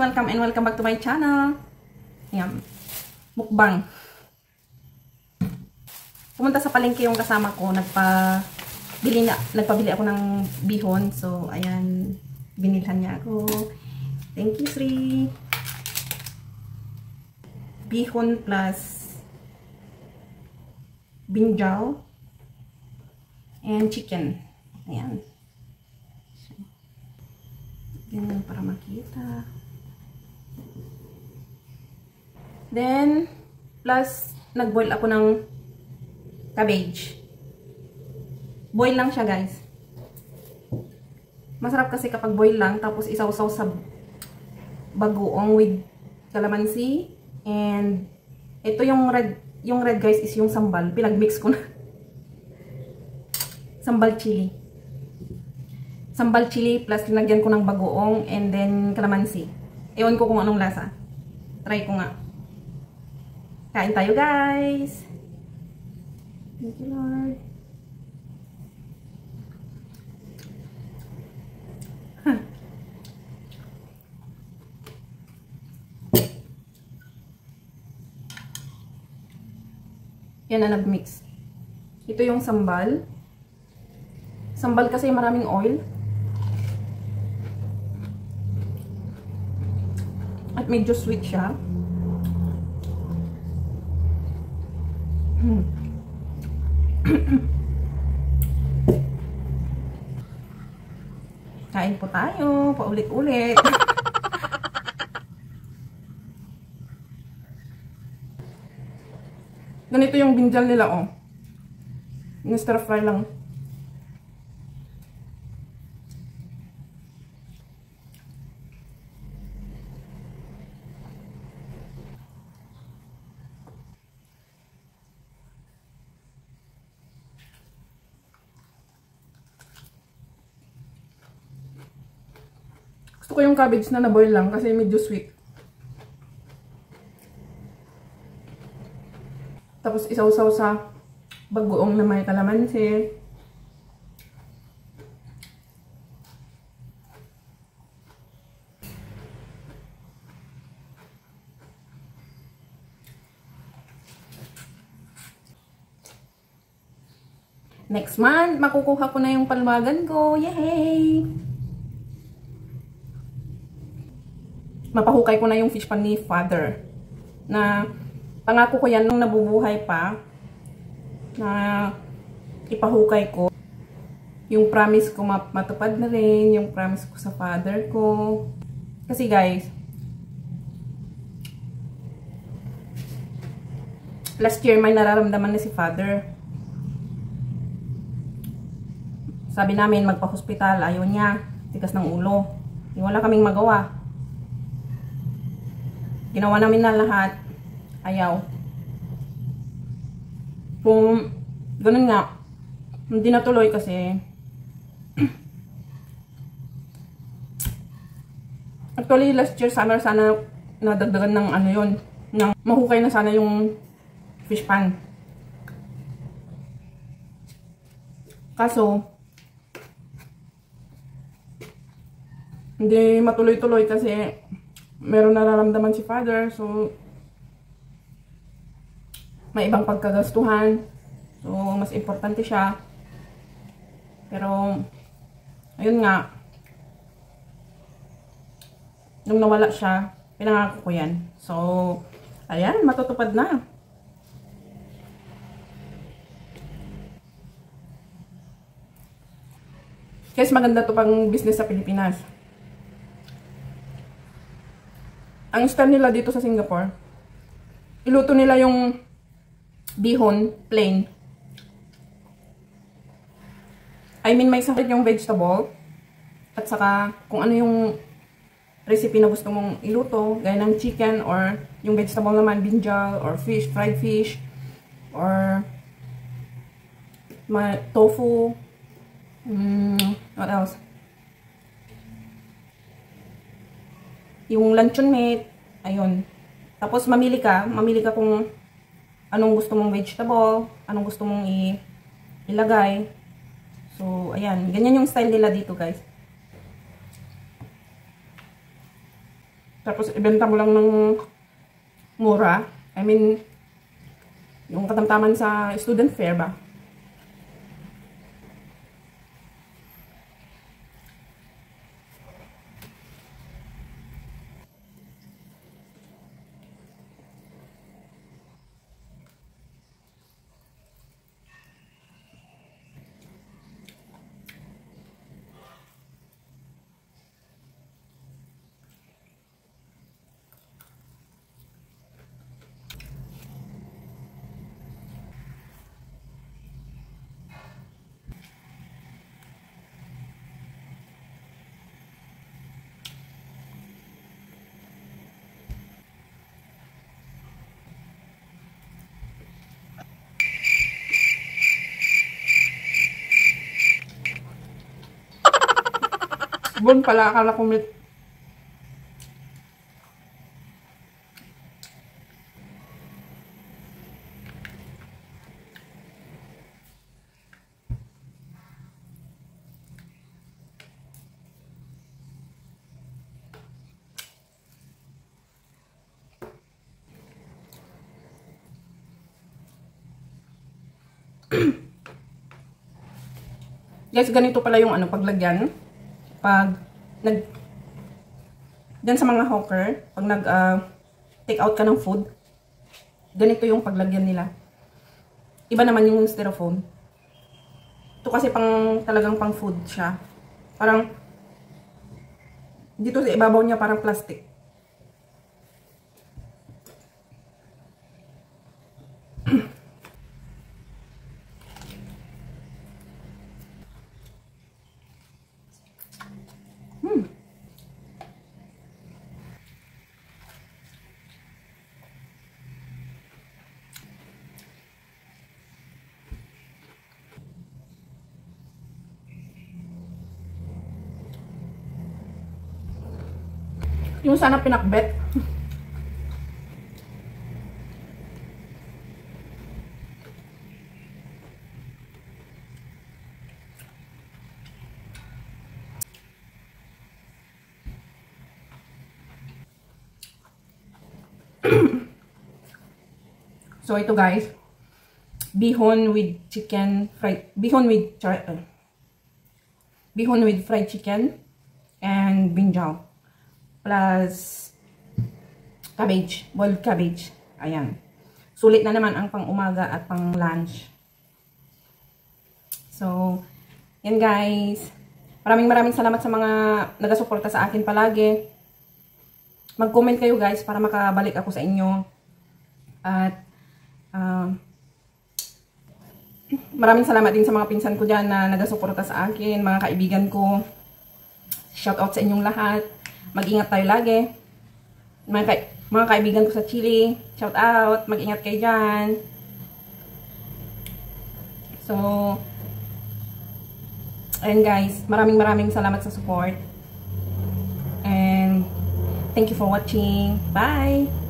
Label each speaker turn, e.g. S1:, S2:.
S1: welcome and welcome back to my channel. Ayan, mukbang. Pumunta sa palengke yung kasama ko, nagpabili ako ng bihon. So, ayan, binilhan niya ako. Thank you, Sri. Bihon plus binjal and chicken. Ayan. Ganyan para makita. Then, plus, nag-boil ako ng cabbage. Boil lang siya, guys. Masarap kasi kapag boil lang, tapos isaw-saw sa bagoong with calamansi. And, ito yung red guys is yung sambal. Pinag-mix ko na. Sambal chili. Sambal chili plus linagyan ko ng bagoong and then calamansi. Ewan ko kung anong lasa. Try ko nga. Kain tayo, guys. Thank you, Lord. Yan na nag-mix. Ito yung sambal. Sambal kasi maraming oil. At medyo sweet siya. Kain po tayo, paulit-ulit. Ganito yung binjal nila, oh. Stir fry lang. Gusto ko yung cabbage na na-boil lang kasi medyo sweet. Tapos isaw-saw sa bagoong na may calamansi. Next month, makukuha ko na yung palwagan ko. Yay! Mapahukay ko na yung fish pan ni Father. Na pangako ko yan nung nabubuhay pa. Na ipahukay ko. Yung promise ko matupad na rin. Yung promise ko sa Father ko. Kasi guys, last year may nararamdaman na si Father. Sabi namin magpa-hospital. Ayaw niya. Tigas ng ulo. Wala kaming magawa. Ginawa namin na lahat. Ayaw. Kung ganun nga, hindi natuloy kasi actually last year summer sana nadagdagan ng ano yun, ng mahukay na sana yung fish pan. Kaso hindi matuloy-tuloy kasi meron nararamdaman si Father, so may ibang pagkagastuhan. So, mas importante siya. Pero, ayun nga, nung nawala siya, pinangako ko yan. So, ayan, matutupad na. Guys, maganda to pang business sa Pilipinas. Ang style nila dito sa Singapore, iluto nila yung bihon plain. I mean, may sakit yung vegetable. At saka, kung ano yung recipe na gusto mong iluto, gaya ng chicken, or yung vegetable naman, binjal, or fish, fried fish, or tofu. What else? Yung luncheon meat, ayun. Tapos mamili ka kung anong gusto mong vegetable, anong gusto mong ilagay. So, ayan. Ganyan yung style nila dito, guys. Tapos ibenta mo lang ng mura. I mean, yung katamtaman sa student fare ba? Bon pala, akala ko meat. Guys, ganito pala yung ano, paglagyan. Pag dyan sa mga hawker, pag take out ka ng food, ganito yung paglagyan nila. Iba naman yung styrofoam. Ito kasi talagang pang food siya. Parang, dito sa ibabaw niya parang plastic. Yung sana pinakbet. So ito guys, bihon with fried chicken and brinjal plus cabbage, boiled cabbage. Ayan. Sulit na naman ang pang umaga at pang lunch. So, yan guys. Maraming salamat sa mga nagasuporta sa akin palagi. Mag-comment kayo guys para makabalik ako sa inyo. At maraming salamat din sa mga pinsan ko dyan na nagasuporta sa akin, mga kaibigan ko. Shout out sa inyong lahat. Mag-ingat tayo lagi. Mga kaibigan ko sa Chile, shout out. Mag-ingat kayo dyan. So, ayun guys. Maraming salamat sa support. And thank you for watching. Bye!